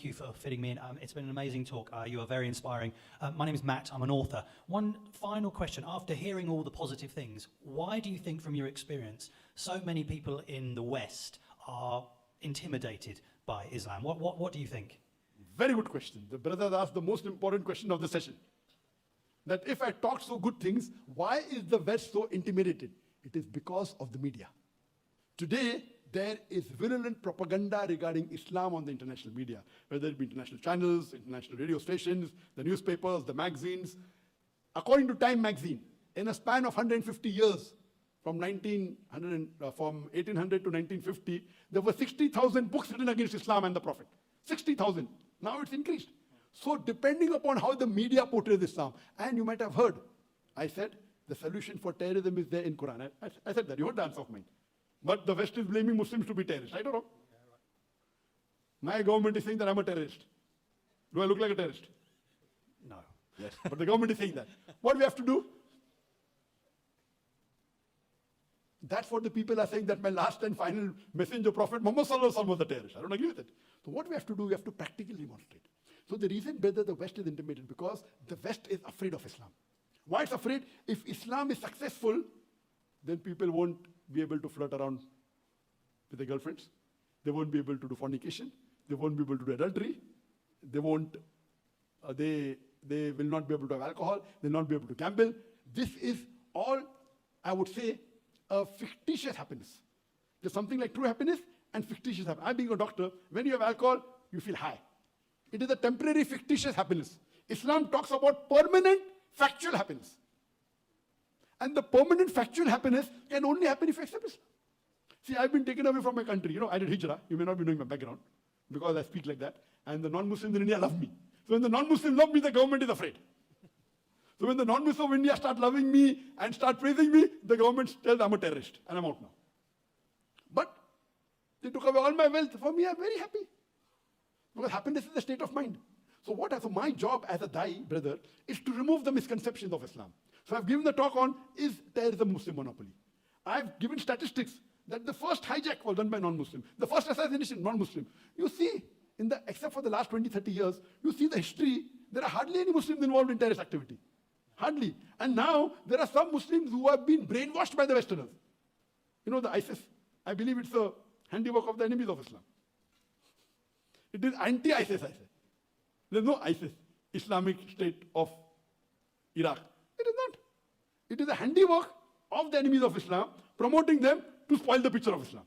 thank you for fitting me in. It's been an amazing talk. You are very inspiring. My name is Matt. I'm an author. One final question. After hearing all the positive things, why do you think, from your experience, so many people in the West are intimidated by Islam? What do you think? Very good question. The brother asked the most important question of the session. That if I talk so good things, why is the West so intimidated? It is because of the media. Today, there is virulent propaganda regarding Islam on the international media, whether it be international channels, international radio stations, the newspapers, the magazines. According to Time magazine, in a span of 150 years, from 1800 to 1950, there were 60,000 books written against Islam and the Prophet. 60,000. Now it's increased. So depending upon how the media portrays Islam, and you might have heard, I said the solution for terrorism is there in Quran. I said that, you heard the answer of mine. But the West is blaming Muslims to be terrorists. I don't know. My government is saying that I'm a terrorist. Do I look like a terrorist? No. Yes, but the government is saying that. What do we have to do? That's what the people are saying, that my last and final messenger, Prophet Muhammad Sallallahu Alaihi Wasallam, was a terrorist. I don't agree with it. So what we have to do, we have to practically demonstrate. So the reason whether the West is intimidated, because the West is afraid of Islam. Why it's afraid? If Islam is successful, then people won't be able to flirt around with their girlfriends. They won't be able to do fornication. They won't be able to do adultery. They won't, they will not be able to have alcohol. They'll not be able to gamble. This is all, I would say, a fictitious happiness. There's something like true happiness and fictitious happiness. I'm being a doctor. When you have alcohol, you feel high. It is a temporary fictitious happiness. Islam talks about permanent factual happiness. And the permanent factual happiness can only happen if you accept Islam. See, I've been taken away from my country. You know, I did hijrah. You may not be knowing my background because I speak like that. And the non-Muslims in India love me. So when the non-Muslims love me, the government is afraid. So when the non-Muslims of India start loving me and start praising me, the government tells I'm a terrorist and I'm out now. But they took away all my wealth. For me, I'm very happy. Because happiness is a state of mind. So so my job as a Dai, brother, is to remove the misconceptions of Islam. So I've given the talk on, is terrorism Muslim monopoly? I've given statistics that the first hijack was done by non-Muslim. The first assassination, non-Muslim. You see, except for the last 20, 30 years, you see the history, there are hardly any Muslims involved in terrorist activity. Hardly. And now, there are some Muslims who have been brainwashed by the Westerners. You know, the ISIS. I believe it's a handiwork of the enemies of Islam. It is anti-ISIS, I say. There's no ISIS, Islamic State of Iraq. It is not. It is a handiwork of the enemies of Islam, promoting them to spoil the picture of Islam.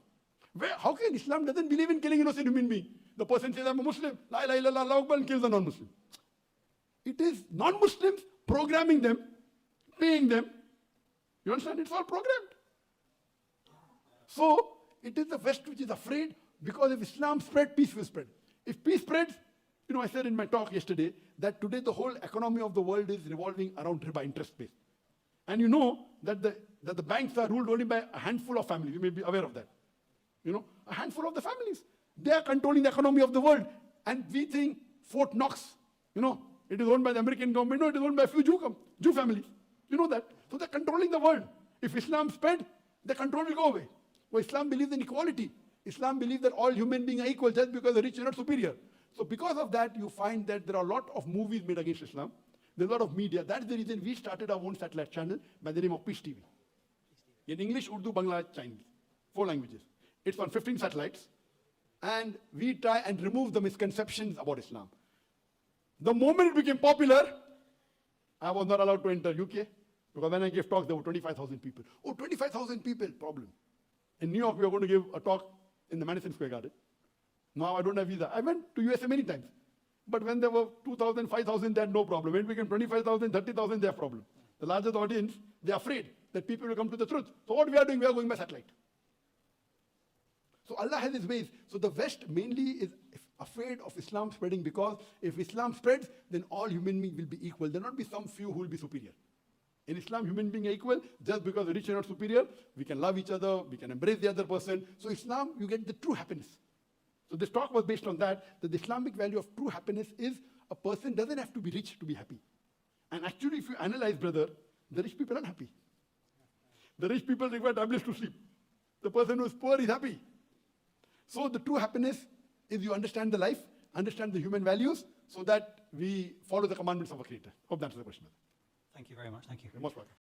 How can Islam doesn't believe in killing innocent human being? The person says, I'm a Muslim, la ilaha illallah, Allahu Akbar, and kills a non-Muslim. It is non-Muslims programming them, paying them. You understand? It's all programmed. So, it is the West which is afraid, because if Islam spread, peace will spread. If peace spreads, you know, I said in my talk yesterday that today the whole economy of the world is revolving around riba, interest-based. And you know that the banks are ruled only by a handful of families. You may be aware of that. You know, a handful of the families. They are controlling the economy of the world. And we think Fort Knox, you know, it is owned by the American government. No, it is owned by a few Jew families. You know that. So they're controlling the world. If Islam spread, the control will go away. Well, Islam believes in equality. Islam believes that all human beings are equal just because the rich are not superior. So because of that, you find that there are a lot of movies made against Islam. There's a lot of media. That's the reason we started our own satellite channel by the name of Peace TV. In English, Urdu, Bangla, Chinese. 4 languages. It's on 15 satellites. And we try and remove the misconceptions about Islam. The moment it became popular, I was not allowed to enter UK. Because when I gave talks, there were 25,000 people. Oh, 25,000 people, problem. In New York, we were going to give a talk in the Madison Square Garden. Now I don't have visa. I went to USA many times. But when there were 2,000, 5,000, they had no problem. When it became 25,000, 30,000, they have problem. The largest audience, they are afraid that people will come to the truth. So what we are doing, we are going by satellite. So Allah has His ways. So the West mainly is afraid of Islam spreading, because if Islam spreads, then all human beings will be equal. There will not be some few who will be superior. In Islam, human beings are equal. Just because the rich are not superior, we can love each other, we can embrace the other person. So Islam, you get the true happiness. So this talk was based on that the Islamic value of true happiness is a person doesn't have to be rich to be happy. And actually, if you analyze, brother, the rich people are happy. The rich people require tablets to sleep. The person who is poor is happy. So the true happiness is you understand the life, understand the human values, so that we follow the commandments of our Creator. Hope that answers the question. Thank you very much. Thank you. You're most welcome.